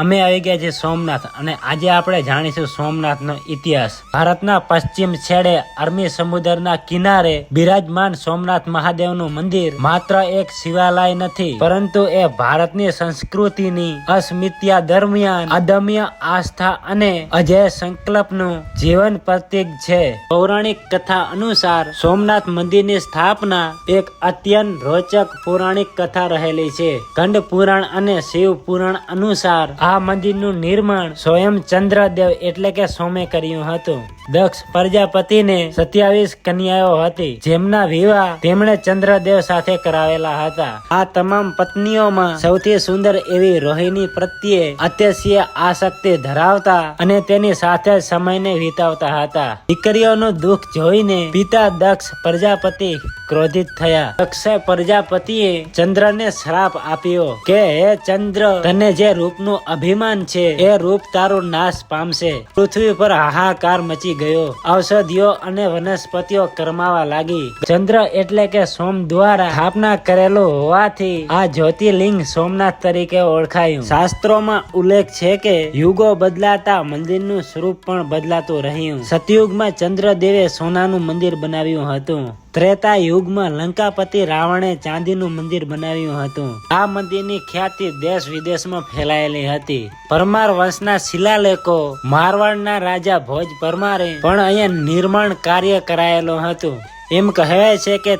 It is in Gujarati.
અમે આવી ગયા છે સોમનાથ અને આજે આપણે જાણીશું સોમનાથનો ઇતિહાસ। ભારતના પશ્ચિમ છેડે અરબી સમુદ્રના કિનારે બિરાજમાન સોમનાથ મહાદેવનું મંદિર માત્ર એક શિવાલય નથી, પરંતુ એ ભારતની સંસ્કૃતિની અસ્મિતા દરમિયાન અદમ્ય આસ્થા અને અજેય સંકલ્પનું જીવન પ્રતીક છે। પૌરાણિક કથા અનુસાર સોમનાથ મંદિરની સ્થાપના એક અત્યંત રોચક પૌરાણિક કથા રહેલી છે। કંડ પુરાણ અને શિવ પુરાણ અનુસાર આ મંદિરનું નિર્માણ સ્વયં ચંદ્રદેવ એટલે કે સોમે કર્યું હતું। દક્ષ પ્રજાપતિને 27 કન્યાઓ હતી, જેમના વિવાહ તેમણે ચંદ્રદેવ સાથે કરાવેલા હતા। આ તમામ પત્નીઓમાં સૌથી સુંદર એવી રોહિણી પ્રત્યે અતિશય આસક્તિ ધરાવતા અને તેની સાથે સમયને વિતાવતા હતા। દીકરીઓનું દુઃખ જોઈને પિતા દક્ષ પ્રજાપતિ ક્રોધિત થયા। દક્ષ પ્રજાપતિએ ચંદ્રને શ્રાપ આપ્યો કે હે ચંદ્ર, તને જે રૂપનું અભિમાન છે એ રૂપ તારું નાશ પામશે। પૃથ્વી પર હાહાકાર મચી ગયો। ઔષધિઓ અને વનસ્પતિઓ કરમાવા લાગી। ચંદ્ર એટલે કે સોમ દ્વારા સ્થાપના કરેલું હોવાથી આ જ્યોતિર્લિંગ સોમનાથ તરીકે ઓળખાયું। શાસ્ત્રોમાં ઉલ્લેખ છે કે યુગો બદલાતા મંદિરનું સ્વરૂપ પણ બદલાતું રહ્યું। સતયુગમાં ચંદ્રદેવે સોનાનું મંદિર બનાવ્યું હતું। ત્રેતા યુગમાં લંકાપતિ રાવણે ચાંદીનું મંદિર બનાવ્યું હતું। આ મંદિરની ખ્યાતિ દેશ વિદેશમાં ફેલાયેલી હતી। પરમાર વંશના શિલાલેખો મારવાડના રાજા ભોજ પરમારે પણ અહીંયા નિર્માણ કાર્ય કરાયેલું હતું। એમ કહેવાય છે કે